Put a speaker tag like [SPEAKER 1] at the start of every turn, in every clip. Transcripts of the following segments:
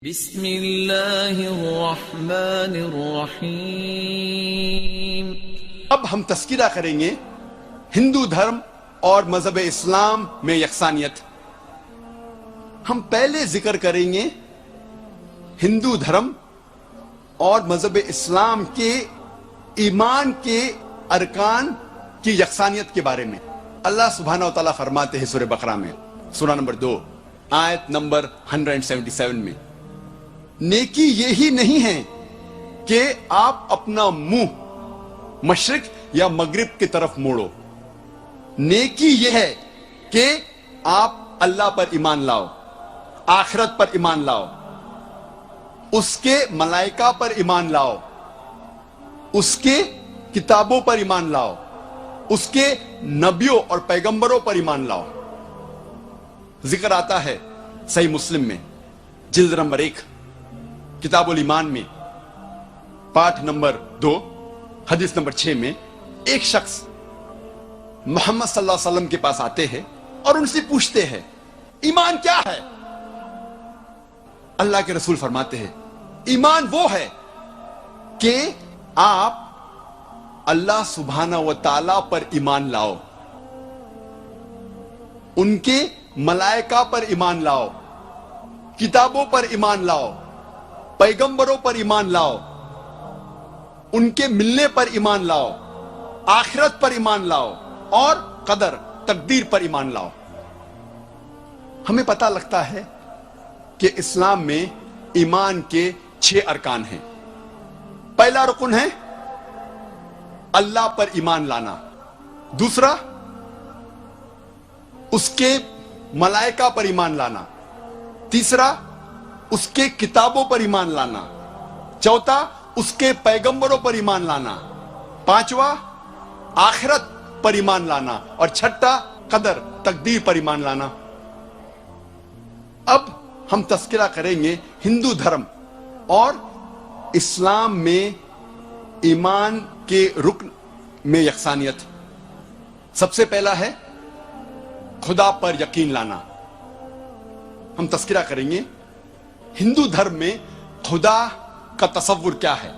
[SPEAKER 1] بسم اللہ الرحمن الرحیم۔
[SPEAKER 2] اب ہم تذکرہ کریں گے ہندو دھرم اور مذہب اسلام میں یکسانیت۔ ہم پہلے ذکر کریں گے ہندو دھرم اور مذہب اسلام کے ایمان کے ارکان کی یکسانیت کے بارے میں۔ اللہ سبحانہ و تعالیٰ فرماتے ہیں سورہ بقرہ میں، سورہ نمبر 2 آیت نمبر 177 میں، نیکی یہی نہیں ہے کہ آپ اپنا منہ مشرق یا مغرب کی طرف موڑو، نیکی یہ ہے کہ آپ اللہ پر ایمان لاؤ، آخرت پر ایمان لاؤ، اس کے ملائکہ پر ایمان لاؤ، اس کے کتابوں پر ایمان لاؤ، اس کے نبیوں اور پیغمبروں پر ایمان لاؤ۔ ذکر آتا ہے صحیح مسلم میں جلد نمبر 1 کتاب الایمان میں پارٹ نمبر 2 حدیث نمبر 6 میں، ایک شخص محمد صلی اللہ علیہ وسلم کے پاس آتے ہیں اور ان سے پوچھتے ہیں ایمان کیا ہے؟ اللہ کے رسول فرماتے ہیں ایمان وہ ہے کہ آپ اللہ سبحانہ و تعالی پر ایمان لاؤ، ان کے ملائکہ پر ایمان لاؤ، کتابوں پر ایمان لاؤ، پیغمبروں پر ایمان لاؤ، ان کے ملنے پر ایمان لاؤ، آخرت پر ایمان لاؤ، اور قدر تقدیر پر ایمان لاؤ۔ ہمیں پتہ لگتا ہے کہ اسلام میں ایمان کے 6 ارکان ہیں۔ پہلا رکن ہے اللہ پر ایمان لانا، دوسرا اس کے ملائکہ پر ایمان لانا، تیسرا اس کے کتابوں پر ایمان لانا، چوتھا اس کے پیغمبروں پر ایمان لانا، پانچواں آخرت پر ایمان لانا، اور چھٹا قدر تقدیر پر ایمان لانا۔ اب ہم تذکرہ کریں گے ہندو دھرم اور اسلام میں ایمان کے رکن میں یکسانیت۔ سب سے پہلا ہے خدا پر یقین لانا۔ ہم تذکرہ کریں گے ہندو دھرم میں خدا کا تصور کیا ہے۔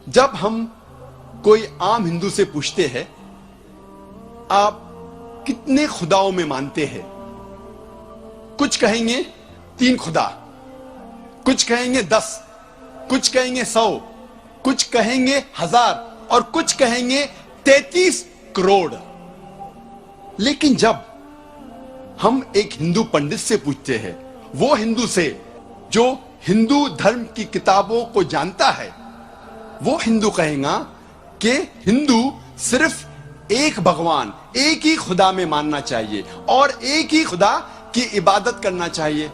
[SPEAKER 2] جب ہم کوئی عام ہندو سے پوچھتے ہیں آپ کتنے خداؤں میں مانتے ہیں، کچھ کہیں گے 3 خدا، کچھ کہیں گے 10، کچھ کہیں گے 100، کچھ کہیں گے 1000، اور کچھ کہیں گے 33 کروڑ۔ لیکن جب ہم ایک ہندو پنڈت سے پوچھتے ہیں، وہ ہندو سے جو ہندو دھرم کی کتابوں کو جانتا ہے، وہ ہندو کہے گا کہ ہندو صرف ایک بھگوان، ایک ہی خدا میں ماننا چاہیے اور ایک ہی خدا کی عبادت کرنا چاہیے۔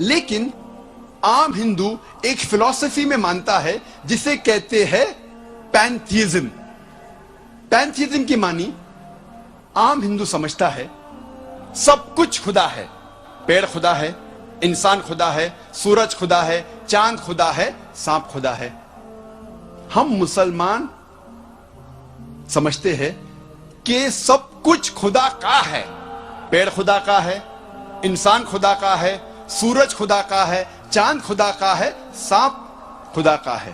[SPEAKER 2] لیکن عام ہندو ایک فلسفی میں مانتا ہے جسے کہتے ہیں پینتھیزم۔ پینتھیزم کی معنی عام ہندو سمجھتا ہے سب کچھ خدا ہے، پیڑ خدا ہے، انسان خدا ہے، سورج خدا ہے، چاند خدا ہے، سانپ خدا ہے۔ ہم مسلمان سمجھتے ہیں کہ سب کچھ خدا کا ہے، پیڑ خدا کا ہے، انسان خدا کا ہے، سورج خدا کا ہے، چاند خدا کا ہے، سانپ خدا کا ہے۔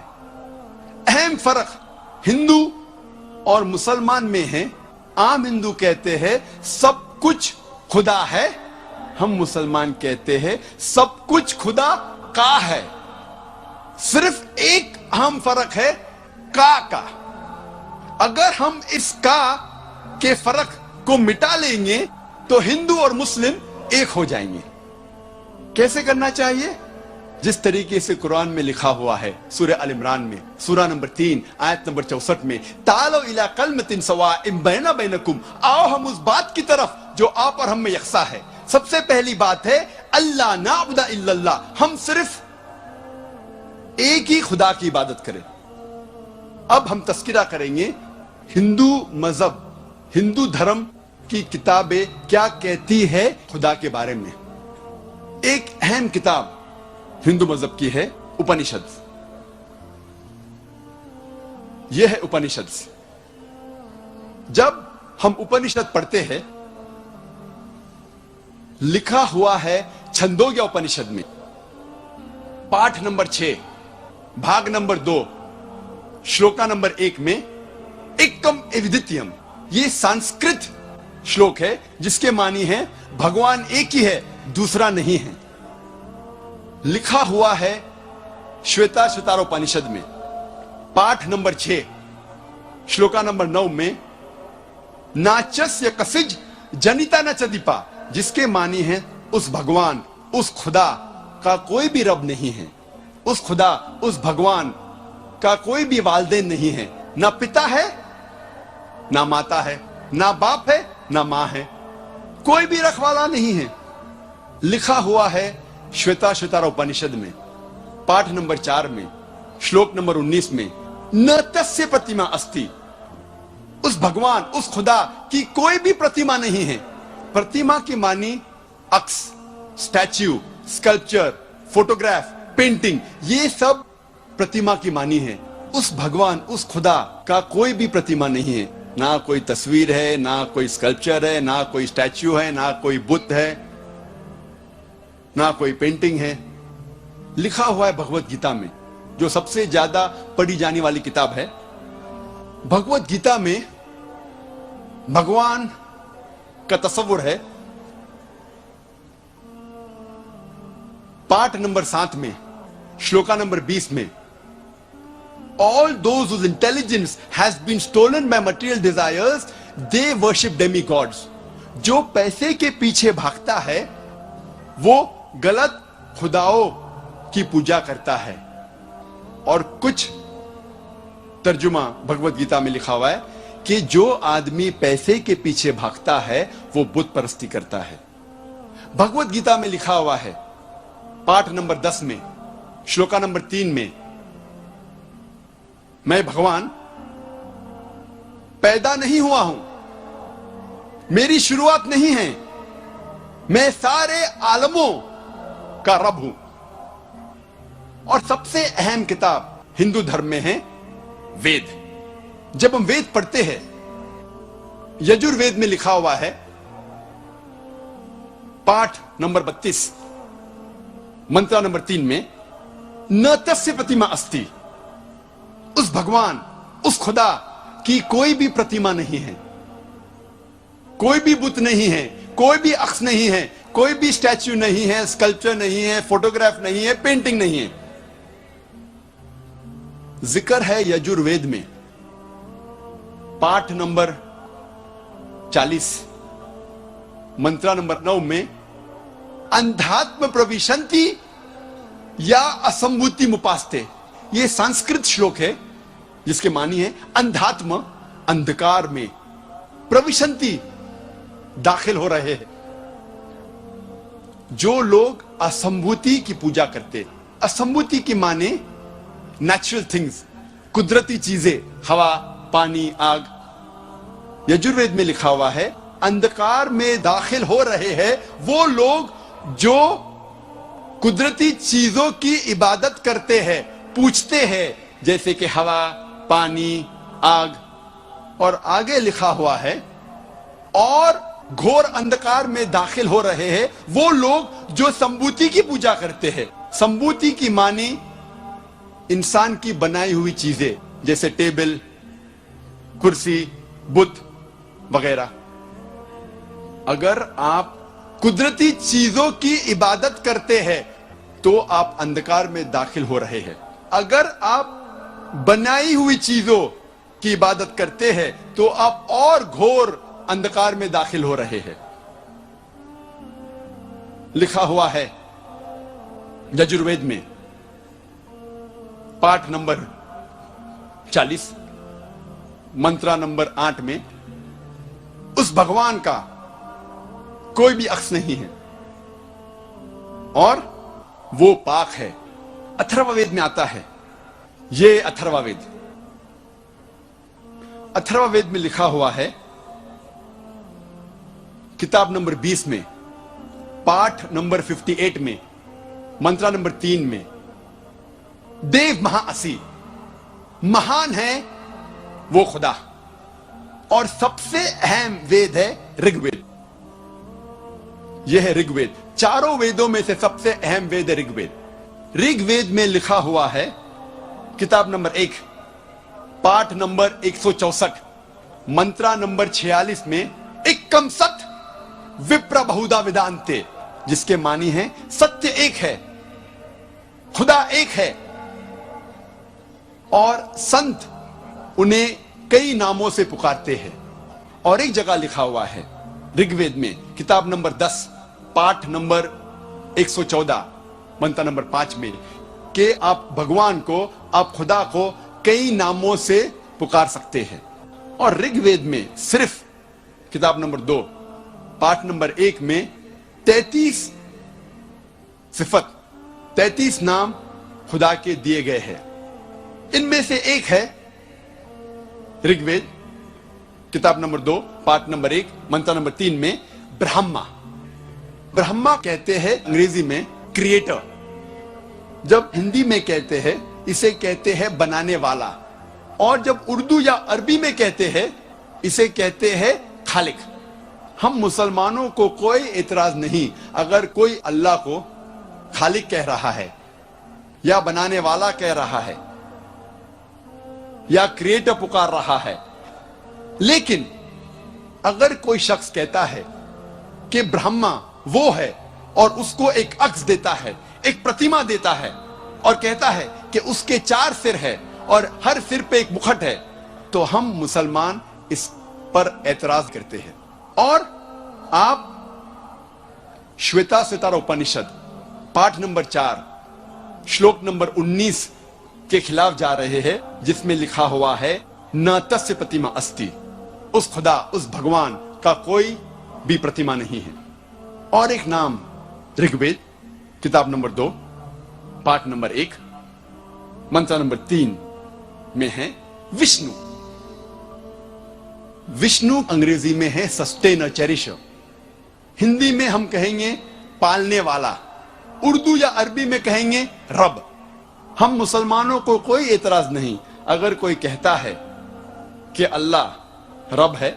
[SPEAKER 2] اہم فرق ہندو اور مسلمان میں ہے، عام ہندو کہتے ہیں سب کچھ خدا ہے، ہم مسلمان کہتے ہیں سب کچھ خدا کا ہے۔ صرف ایک اہم فرق ہے کا۔ اگر ہم اس کا کے فرق کو مٹا لیں گے تو ہندو اور مسلم ایک ہو جائیں گے۔ کیسے کرنا چاہیے؟ جس طریقے سے قرآن میں لکھا ہوا ہے سورہ ال عمران میں سورہ نمبر 3 آیت نمبر 64 میں، تعالوا الی کلمۃ سواء بیننا بینکم، آؤ ہم اس بات کی طرف جو آپ اور ہم میں یکساں ہے۔ سب سے پہلی بات ہے اللہ نعبد الا اللہ، ہم صرف ایک ہی خدا کی عبادت کریں۔ اب ہم تذکرہ کریں گے ہندو مذہب، ہندو دھرم کی کتابیں کیا کہتی ہے خدا کے بارے میں۔ ایک اہم کتاب ہندو مذہب کی ہے اپنشد۔ یہ ہے اپنشد۔ جب ہم اپنشد پڑھتے ہیں، لکھا ہوا ہے چھندوگیا اپنشد میں पाठ नंबर 6 भाग नंबर 2 श्लोका नंबर 1 में एकम एविदित्यम, ये संस्कृत श्लोक है जिसके मानी है भगवान एक ही है, दूसरा नहीं है। लिखा हुआ है श्वेताश्वतारोपनिषद में पाठ नंबर 6 श्लोका नंबर 9 में नाचस्य कसिज जनिता न चदीपा, जिसके मानी है उस भगवान, उस खुदा का कोई भी रब नहीं है, उस खुदा, उस भगवान का कोई भी वालिदैन नहीं है, ना पिता है ना माता है, ना बाप है ना मां है, कोई भी रखवाला नहीं है। लिखा हुआ है श्वेताश्वतारोपनिषद में पाठ नंबर 4 में श्लोक नंबर 19 में न तस्य प्रतिमा अस्ति, उस भगवान, उस खुदा की कोई भी प्रतिमा नहीं है। प्रतिमा की मानी अक्स, स्टैच्यू, स्कल्पचर, फोटोग्राफ, पेंटिंग, ये सब प्रतिमा की मानी है। उस भगवान, उस खुदा का कोई भी प्रतिमा नहीं है, ना कोई तस्वीर है, ना कोई स्कल्पचर है, ना कोई स्टैच्यू है, ना कोई बुद्ध है, ना कोई पेंटिंग है। लिखा हुआ है भगवत गीता में, जो सबसे ज्यादा पढ़ी जाने वाली किताब है। भगवत गीता में भगवान का तस्वुर है। पाठ नंबर 7 में श्लोका नंबर 20 में all those whose intelligence has been stolen by material desires, they worship demigods. जो पैसे के पीछे भागता है वो गलत खुदाओं की पूजा करता है। और कुछ तर्जुमा भगवत गीता में लिखा हुआ है कि जो आदमी पैसे के पीछे भागता है वो बुत परस्ती करता है। भगवत गीता में लिखा हुआ है पाठ नंबर 10 में श्लोका नंबर 3 में मैं भगवान पैदा नहीं हुआ हूं, मेरी शुरुआत नहीं है, मैं सारे आलमों का रब हूं। और सबसे अहम किताब हिंदू धर्म में है वेद। जब हम वेद पढ़ते हैं, यजुर्वेद में लिखा हुआ है पाठ नंबर 32 मंत्र नंबर 3 में न तस्य प्रतिमा अस्ति, उस भगवान, उस खुदा की कोई भी प्रतिमा नहीं है, कोई भी बुत नहीं है, कोई भी अक्स नहीं है, कोई भी स्टैच्यू नहीं है, स्कल्पचर नहीं है, फोटोग्राफ नहीं है, पेंटिंग नहीं है। जिक्र है यजुर्वेद में पाठ नंबर 40 मंत्र नंबर 9 में अंधात्म प्रविशंति या असंभूति मुपास्ते, ये संस्कृत श्लोक है जिसके मानी है अंधात्म, अंधकार में, प्रविशंति, दाखिल हो रहे हैं। जो लोग असंभूति की पूजा करते, असंभूति की माने नेचुरल थिंग्स, कुदरती चीजें, हवा, पानी, आग। यजुर्वेद में लिखा हुआ है अंधकार में दाखिल हो रहे हैं वो लोग जो कुदरती चीजों की इबादत करते हैं, पूछते हैं, जैसे कि हवा, पानी, आग। और आगे लिखा हुआ है और घोर अंधकार में दाखिल हो रहे हैं वो लोग जो संभूति की पूजा करते हैं। संभूति की मानी इंसान की बनाई हुई चीजें, जैसे टेबल, कुर्सी, बुत वगैरह। अगर आप कुदरती चीजों की इबादत करते हैं तो आप अंधकार में दाखिल हो रहे हैं। अगर आप बनाई हुई चीजों की इबादत करते हैं तो आप और घोर अंधकार में दाखिल हो रहे हैं। लिखा हुआ है यजुर्वेद में पाठ नंबर 40 मंत्र नंबर 8 में उस भगवान का कोई भी अक्स नहीं है और वो पाक है। अथर्ववेद में आता है, ये अथर्ववेद, अथर्ववेद में लिखा हुआ है किताब नंबर 20 में पाठ नंबर 58 में मंत्र नंबर 3 में देव महाअसी, महान है वो खुदा। और सबसे अहम वेद है ऋग्वेद। यह है ऋग्वेद। चारों वेदों में से सबसे अहम वेद है ऋग्वेद। ऋग वेद में लिखा हुआ है, किताब नंबर 1, पाठ नंबर 164, मंत्रा नंबर 46 में, एकम सत विप्र बहुधा वेदांते, जिसके मानी है सत्य एक है, खुदा एक है, और संत उन्हें कई नामों से पुकारते हैं। और एक जगह लिखा हुआ है ऋग्वेद में, किताब नंबर 10, पाठ नंबर 114, मंत्र नंबर 5 में, कि आप भगवान को, आप खुदा को कई नामों से पुकार सकते हैं। और ऋग्वेद में सिर्फ किताब नंबर 2, पाठ नंबर 1 में 33 सिफत, 33 नाम खुदा के दिए गए हैं। इनमें से एक है ऋग्वेद किताब नंबर 2, पाठ नंबर 1, मंत्र नंबर 3 में ब्रह्मा। ब्रह्मा कहते हैं अंग्रेजी में क्रिएटर, जब हिंदी में कहते हैं इसे कहते हैं बनाने वाला, और जब उर्दू या अरबी में कहते हैं इसे कहते हैं खालिक। हम मुसलमानों को कोई एतराज नहीं अगर कोई अल्लाह को खालिक कह रहा है, या बनाने वाला कह रहा है, या क्रिएटर पुकार रहा है। लेकिन अगर कोई शख्स कहता है कि ब्रह्मा वो है और उसको एक अक्स देता है, एक प्रतिमा देता है, और कहता है कि उसके 4 सिर है और हर सिर पे एक मुकुट है, तो हम मुसलमान इस पर एतराज करते हैं। और आप श्वेता सितारा उपनिषद पाठ नंबर 4 श्लोक नंबर 19 के खिलाफ जा रहे हैं, जिसमें लिखा हुआ है न तस्य प्रतिमा अस्ति, उस खुदा, उस भगवान का कोई भी प्रतिमा नहीं है। और एक नाम ऋग्वेद किताब नंबर 2, पाठ नंबर 1, मंत्र नंबर 3 में है विष्णु। विष्णु अंग्रेजी में है सस्टेनर, चेरिशर। हिंदी में हम कहेंगे पालने वाला, उर्दू या अरबी में कहेंगे रब। हम मुसलमानों को कोई एतराज नहीं अगर कोई कहता है कि अल्लाह रब है,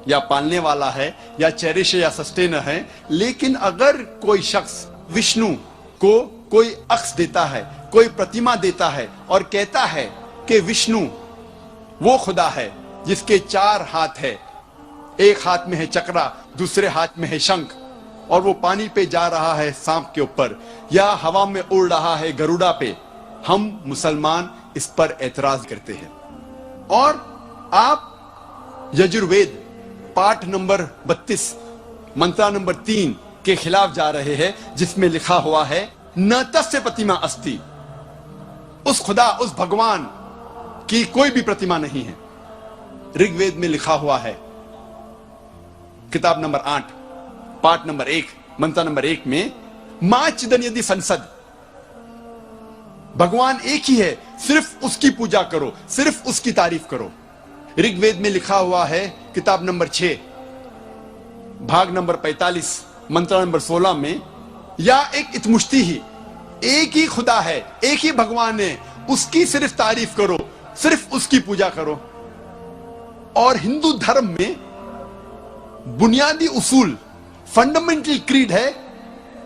[SPEAKER 2] या पालने वाला है, या चेरिश या सस्टेनर है। लेकिन अगर कोई शख्स विष्णु को कोई अक्स देता है, कोई प्रतिमा देता है, और कहता है कि विष्णु वो खुदा है जिसके 4 हाथ है, एक हाथ में है चक्रा, दूसरे हाथ में है शंख, और वो पानी पे जा रहा है सांप के ऊपर, या हवा में उड़ रहा है गरुड़ा पे, हम मुसलमान इस पर एतराज करते हैं। और आप यजुर्वेद पाठ नंबर 32 मंत्र नंबर 3 के खिलाफ जा रहे हैं, जिसमें लिखा हुआ है न तस्य प्रतिमा अस्ति, उस खुदा, उस भगवान की कोई भी प्रतिमा नहीं है। ऋग्वेद में लिखा हुआ है किताब नंबर 8 पाठ नंबर 1 मंत्र नंबर 1 में मां चिदन यदि संसद, भगवान एक ही है, सिर्फ उसकी पूजा करो, सिर्फ उसकी तारीफ करो। ऋग्वेद में लिखा हुआ है किताब नंबर 6 भाग नंबर 45 मंत्र नंबर 16 में, या एक इतमुश्ती ही, एक ही खुदा है, एक ही भगवान है, उसकी सिर्फ तारीफ करो, सिर्फ उसकी पूजा करो। और हिंदू धर्म में बुनियादी उसूल, फंडामेंटल क्रीड है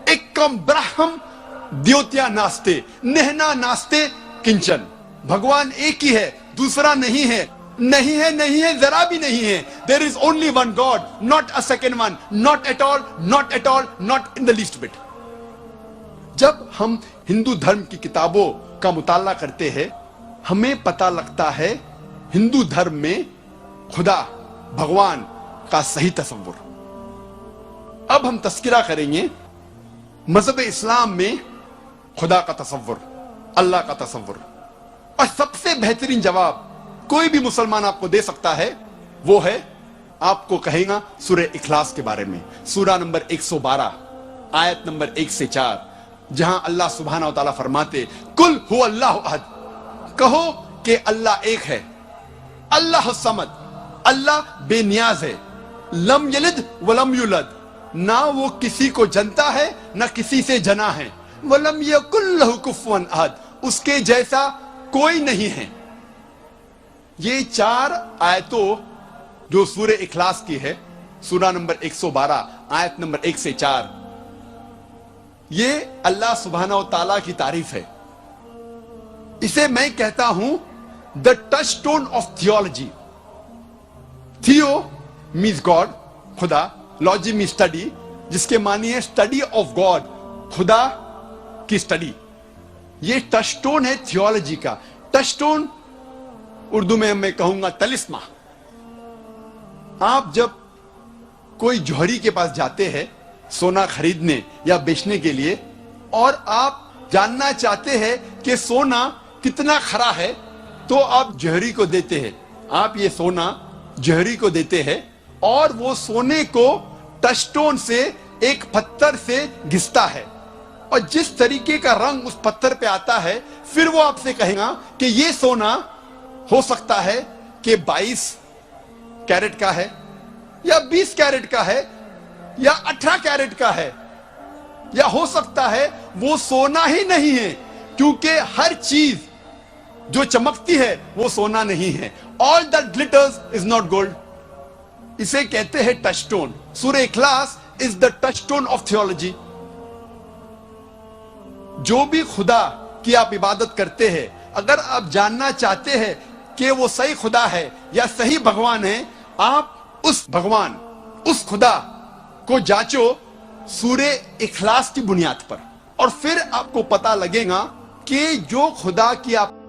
[SPEAKER 2] एकम ब्रह्म द्योत्या नास्ते, नेहना नास्ते किंचन। भगवान एक ही है, दूसरा नहीं है, नहीं है, नहीं है, जरा भी नहीं है। There is only one God, not a second one, not at all, not at all, not in the least bit. जब हम हिंदू धर्म की किताबों का मुताला करते हैं, हमें पता लगता है हिंदू धर्म में खुदा, भगवान का सही तस्वुर। अब हम तस्किरा करेंगे मजहब इस्लाम में खुदा का तस्वुर, अल्लाह का तस्वुर। और सबसे बेहतरीन जवाब कोई भी मुसलमान आपको दे सकता है, वो है, आपको कहेगा सूरह इखलास के बारे में, सूरा नंबर 112 आयत नंबर 1 से 4, जहां अल्लाह सुब्हानहू व तआला फरमाते कुल हु अल्लाहु अहद, कहो कि अल्लाह एक है, अल्लाह समद, अल्लाह बेनियाज है, लम यलिद वलम युलद, ना वो किसी को जनता है ना किसी से जना है, वलम यकुल लहु कुफुवन अहद, उसके जैसा कोई नहीं है। ये 4 आयतों जो सूरह इखलास की है, सूरा नंबर 112 आयत नंबर 1 से 4, یہ اللہ سبحانہ و تعالیٰ کی تعریف ہے. اسے میں کہتا ہوں the touchstone of theology. Theo means God, خدا. لوجی means اسٹڈی, جس کے معنی ہے اسٹڈی آف گاڈ, خدا کی اسٹڈی. یہ ٹچ سٹون ہے تھیولوجی کا. ٹچ سٹون اردو میں کہوں گا تلسمہ. آپ جب کوئی جوہری کے پاس جاتے ہیں سونا خریدنے یا بیچنے کے لیے, اور آپ جاننا چاہتے ہیں کہ سونا کتنا کھرا ہے, تو آپ جوہری کو دیتے ہیں. آپ یہ سونا جوہری کو دیتے ہیں, اور وہ سونے کو ٹچ سٹون سے ایک پتھر سے گھستا ہے, اور جس طریقے کا رنگ اس پتھر پہ آتا ہے, پھر وہ آپ سے کہے گا کہ یہ سونا ہو سکتا ہے کہ 22 کیرٹ کا ہے, یا 20 کیرٹ کا ہے, یا 18 کیرٹ کا ہے, یا ہو سکتا ہے وہ سونا ہی نہیں ہے, کیونکہ ہر چیز جو چمکتی ہے وہ سونا نہیں ہے. All that glitters is not gold. اسے کہتے ہیں ٹچ سٹون. سورہ اخلاص is the touch stone of theology. جو بھی خدا کی آپ عبادت کرتے ہیں, اگر آپ جاننا چاہتے ہیں کہ وہ صحیح خدا ہے یا صحیح بھگوان ہے, آپ اس بھگوان, اس خدا کو جانچو سورہ اخلاص کی بنیاد پر, اور پھر آپ کو پتا لگے گا کہ جو خدا کی آپ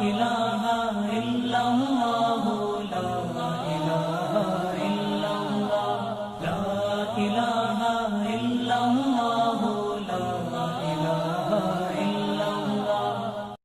[SPEAKER 3] الہ الا